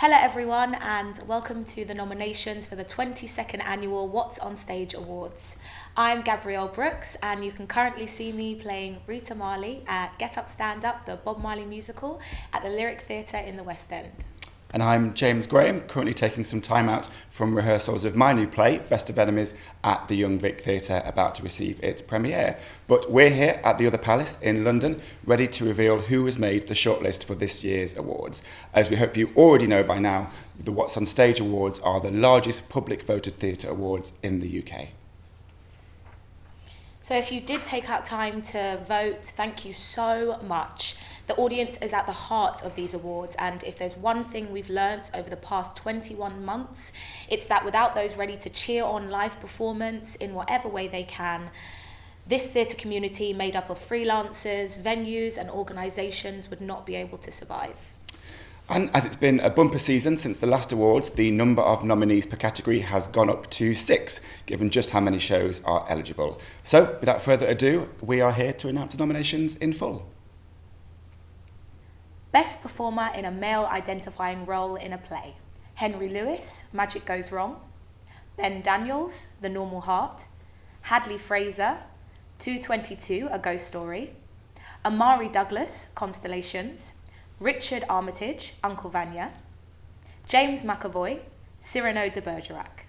Hello everyone and welcome to the nominations for the 22nd Annual WhatsOnStage Awards. I'm Gabrielle Brooks and you can currently see me playing Rita Marley at Get Up Stand Up, the Bob Marley musical at the Lyric Theatre in the West End. And I'm James Graham, currently taking some time out from rehearsals of my new play, Best of Enemies, at the Young Vic Theatre, about to receive its premiere. But we're here at the Other Palace in London, ready to reveal who has made the shortlist for this year's awards. As we hope you already know by now, the WhatsOnStage Awards are the largest public voted theatre awards in the UK. So if you did take out time to vote, thank you so much. The audience is at the heart of these awards, and if there's one thing we've learnt over the past 21 months, it's that without those ready to cheer on live performance in whatever way they can, this theatre community made up of freelancers, venues and organisations would not be able to survive. And as it's been a bumper season since the last awards, the number of nominees per category has gone up to 6, given just how many shows are eligible. So, without further ado, we are here to announce the nominations in full. Best Performer in a Male Identifying Role in a Play: Henry Lewis, Magic Goes Wrong; Ben Daniels, The Normal Heart; Hadley Fraser, 222, A Ghost Story; Amari Douglas, Constellations; Richard Armitage, Uncle Vanya; James McAvoy, Cyrano de Bergerac.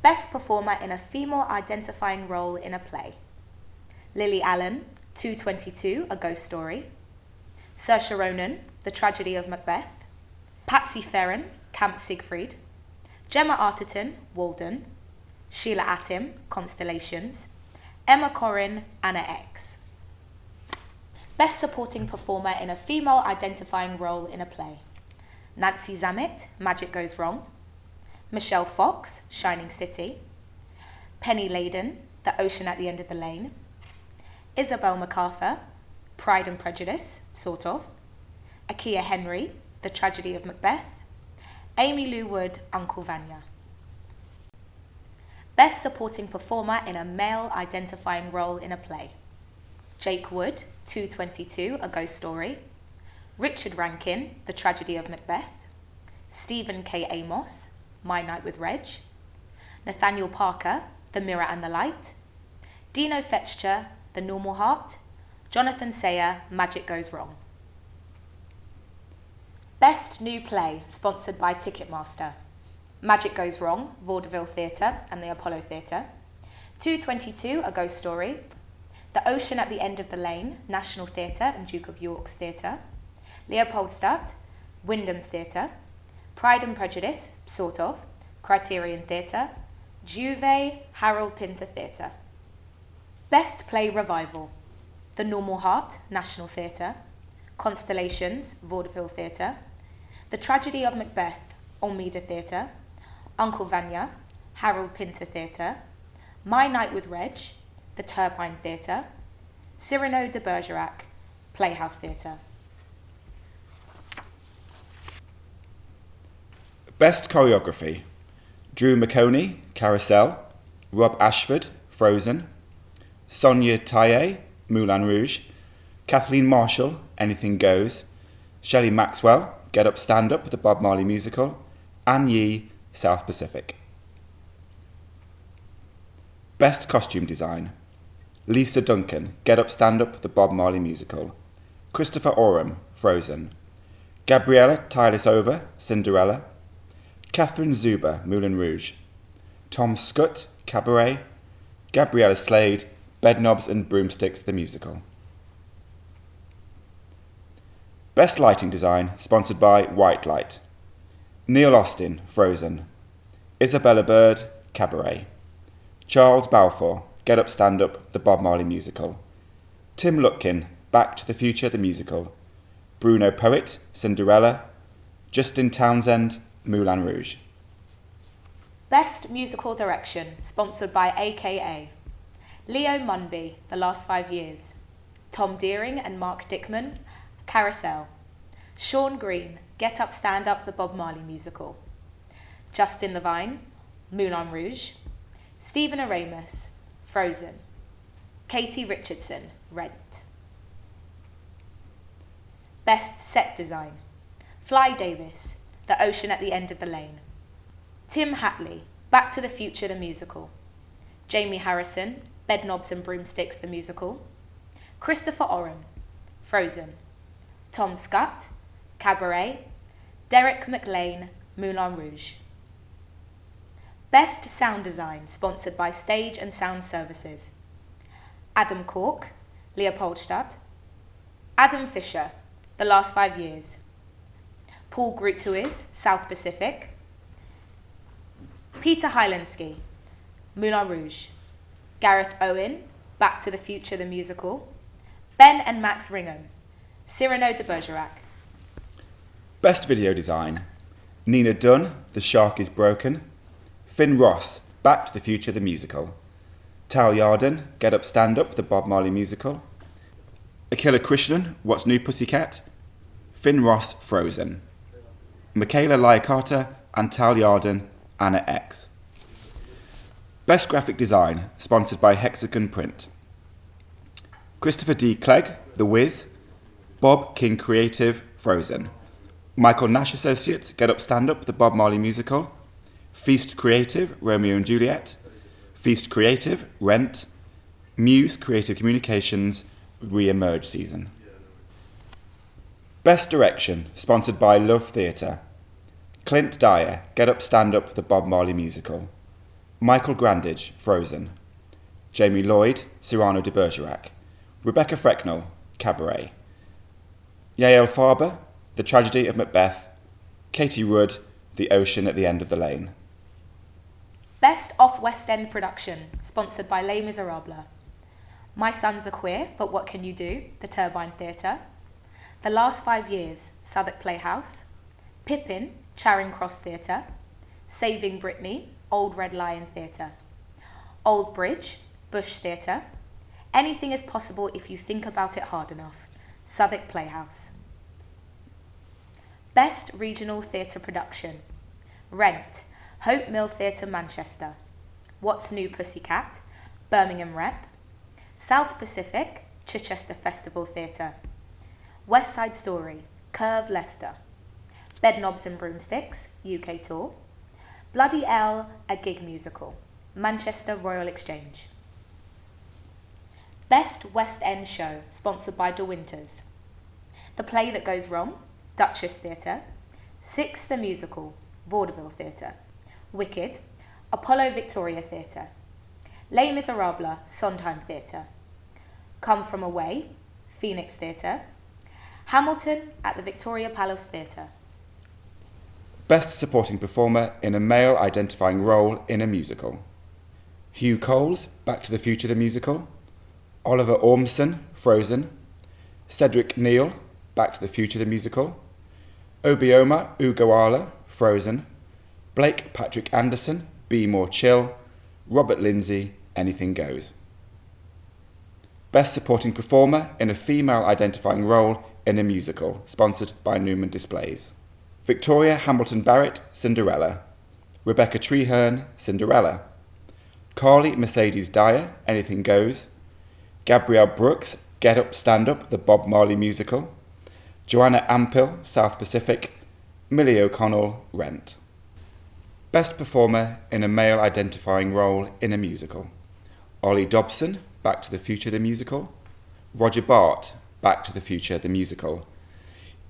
Best Performer in a Female Identifying Role in a Play: Lily Allen, 222, A Ghost Story; Saoirse Ronan, The Tragedy of Macbeth; Patsy Ferran, Camp Siegfried; Gemma Arterton, Walden; Sheila Atim, Constellations; Emma Corrin, Anna X. Best Supporting Performer in a Female Identifying Role in a Play: Nancy Zammit, Magic Goes Wrong; Michelle Fox, Shining City; Penny Layden, The Ocean at the End of the Lane; Isabel MacArthur, Pride and Prejudice, sort of; Akia Henry, The Tragedy of Macbeth; Amy Lou Wood, Uncle Vanya. Best Supporting Performer in a Male Identifying Role in a Play: Jake Wood, 222, A Ghost Story; Richard Rankin, The Tragedy of Macbeth; Stephen K. Amos, My Night with Reg; Nathaniel Parker, The Mirror and the Light; Dino Fetcher, The Normal Heart; Jonathan Sayer, Magic Goes Wrong. Best New Play, sponsored by Ticketmaster: Magic Goes Wrong, Vaudeville Theatre and the Apollo Theatre; 222, A Ghost Story; The Ocean at the End of the Lane, National Theatre and Duke of York's Theatre; Leopoldstadt, Wyndham's Theatre; Pride and Prejudice, sort of, Criterion Theatre; Juve, Harold Pinter Theatre. Best Play Revival: The Normal Heart, National Theatre; Constellations, Vaudeville Theatre; The Tragedy of Macbeth, Almeida Theatre; Uncle Vanya, Harold Pinter Theatre; My Night with Reg, The Turbine Theatre; Cyrano de Bergerac, Playhouse Theatre. Best Choreography: Drew McConey, Carousel; Rob Ashford, Frozen; Sonia Taye, Moulin Rouge; Kathleen Marshall, Anything Goes; Shelley Maxwell, Get Up Stand Up, the Bob Marley musical; Anne Yee, South Pacific. Best Costume Design: Lisa Duncan, Get Up Stand Up, the Bob Marley musical; Christopher Oram, Frozen; Gabriella Tyler-Over, Cinderella; Catherine Zuber, Moulin Rouge; Tom Scott, Cabaret; Gabriella Slade, Bedknobs and Broomsticks, the musical. Best Lighting Design, sponsored by White Light: Neil Austin, Frozen. Isabella Bird, Cabaret. Charles Balfour, Get Up, Stand Up, the Bob Marley Musical. Tim Lutkin, Back to the Future, the Musical. Bruno Poet, Cinderella. Justin Townsend, Moulin Rouge. Best Musical Direction, sponsored by AKA. Leo Munby, The Last 5 Years. Tom Deering and Mark Dickman, Carousel. Sean Green, Get Up, Stand Up, the Bob Marley Musical. Justin Levine, Moulin Rouge. Stephen Aramis, Frozen. Katie Richardson, Rent. Best Set Design. Fly Davis, The Ocean at the End of the Lane. Tim Hatley, Back to the Future the Musical. Jamie Harrison, Bedknobs and Broomsticks the Musical. Christopher Oram, Frozen. Tom Scott, Cabaret. Derek McLean, Moulin Rouge. Best Sound Design, sponsored by Stage and Sound Services. Adam Cork, Leopoldstadt. Adam Fisher, The Last 5 Years. Paul Grutuis, South Pacific. Peter Hylandsky, Moulin Rouge. Gareth Owen, Back to the Future the Musical. Ben and Max Ringham, Cyrano de Bergerac. Best Video Design. Nina Dunn, The Shark is Broken. Finn Ross, Back to the Future the Musical. Tal Yarden, Get Up, Stand Up, the Bob Marley Musical. Akila Krishnan, What's New Pussycat. Finn Ross, Frozen. Michaela Lycarta and Tal Yarden, Anna X. Best Graphic Design, sponsored by Hexagon Print. Christopher D. Clegg, The Wiz. Bob King Creative, Frozen. Michael Nash Associates, Get Up, Stand Up, the Bob Marley Musical. Feast Creative, Romeo and Juliet. Feast Creative, Rent. Muse Creative Communications, Re-Emerge Season. Best Direction, sponsored by Love Theatre. Clint Dyer, Get Up, Stand Up, the Bob Marley Musical. Michael Grandage, Frozen. Jamie Lloyd, Cyrano de Bergerac. Rebecca Frecknell, Cabaret. Yael Farber, The Tragedy of Macbeth. Katie Wood, The Ocean at the End of the Lane. Best Off West End Production, sponsored by Les Miserables. My Sons Are Queer, But What Can You Do? The Turbine Theatre. The Last 5 Years, Southwark Playhouse. Pippin, Charing Cross Theatre. Saving Brittany, Old Red Lion Theatre. Old Bridge, Bush Theatre. Anything is possible if you think about it hard enough, Southwark Playhouse. Best Regional Theatre Production. Rent, Hope Mill Theatre Manchester. What's New Pussycat, Birmingham Rep. South Pacific, Chichester Festival Theatre. West Side Story, Curve Leicester. Bedknobs and Broomsticks, UK Tour. Bloody Elle, A Gig Musical, Manchester Royal Exchange. Best West End Show, sponsored by De Winters. The Play That Goes Wrong, Duchess Theatre. Six the Musical, Vaudeville Theatre. Wicked, Apollo Victoria Theatre. Les Miserables, Sondheim Theatre. Come From Away, Phoenix Theatre. Hamilton at the Victoria Palace Theatre. Best Supporting Performer in a Male Identifying Role in a Musical. Hugh Coles, Back to the Future the Musical. Oliver Ormson, Frozen. Cedric Neal, Back to the Future the Musical. Obioma Ugawala, Frozen. Blake Patrick Anderson, Be More Chill. Robert Lindsay, Anything Goes. Best Supporting Performer in a Female Identifying Role in a Musical, sponsored by Newman Displays. Victoria Hamilton Barrett, Cinderella. Rebecca Treherne, Cinderella. Carly Mercedes Dyer, Anything Goes. Gabrielle Brooks, Get Up, Stand Up, the Bob Marley Musical. Joanna Ampil, South Pacific. Millie O'Connell, Rent. Best Performer in a Male Identifying Role in a Musical. Ollie Dobson, Back to the Future the Musical. Roger Bart, Back to the Future the Musical.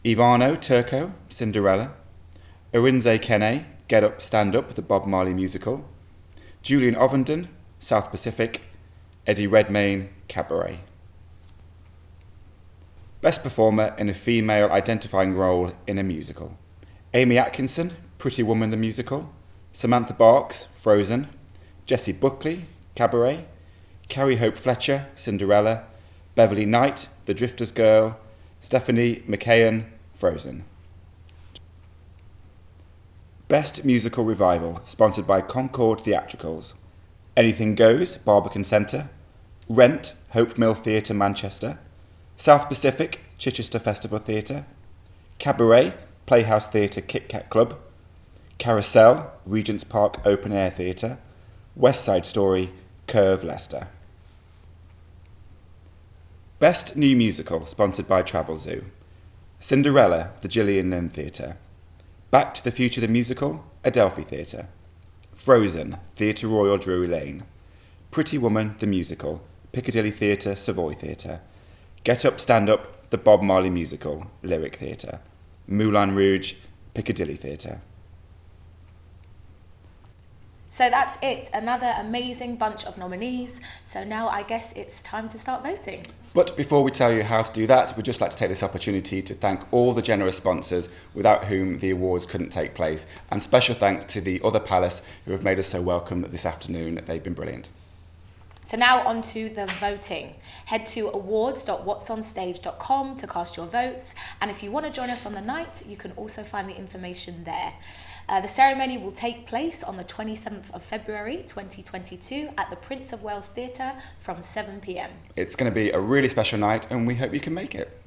Ivano Turco, Cinderella. Arinze Kene, Get Up, Stand Up, the Bob Marley Musical. Julian Ovenden, South Pacific. Eddie Redmayne, Cabaret. Best Performer in a Female Identifying Role in a Musical. Amy Atkinson, Pretty Woman the Musical, Samantha Barks, Frozen, Jessie Buckley, Cabaret, Carrie Hope Fletcher, Cinderella, Beverly Knight, The Drifter's Girl, Stephanie McKayen, Frozen. Best Musical Revival, sponsored by Concord Theatricals. Anything Goes, Barbican Centre. Rent, Hope Mill Theatre, Manchester. South Pacific, Chichester Festival Theatre. Cabaret, Playhouse Theatre, Kit Kat Club. Carousel, Regent's Park Open Air Theatre. West Side Story, Curve, Leicester. Best New Musical, sponsored by Travel Zoo. Cinderella, the Gillian Lynn Theatre. Back to the Future the Musical, Adelphi Theatre. Frozen, Theatre Royal Drury Lane. Pretty Woman the Musical, Piccadilly Theatre, Savoy Theatre. Get Up, Stand Up, the Bob Marley Musical, Lyric Theatre. Moulin Rouge, Piccadilly Theatre. So that's it, another amazing bunch of nominees. So now I guess it's time to start voting. But before we tell you how to do that, we'd just like to take this opportunity to thank all the generous sponsors without whom the awards couldn't take place. And special thanks to the other palace who have made us so welcome this afternoon. They've been brilliant. So now on to the voting. Head to awards.whatsonstage.com to cast your votes. And if you want to join us on the night, you can also find the information there. The ceremony will take place on the 27th of February 2022 at the Prince of Wales Theatre from 7 p.m. It's going to be a really special night and we hope you can make it.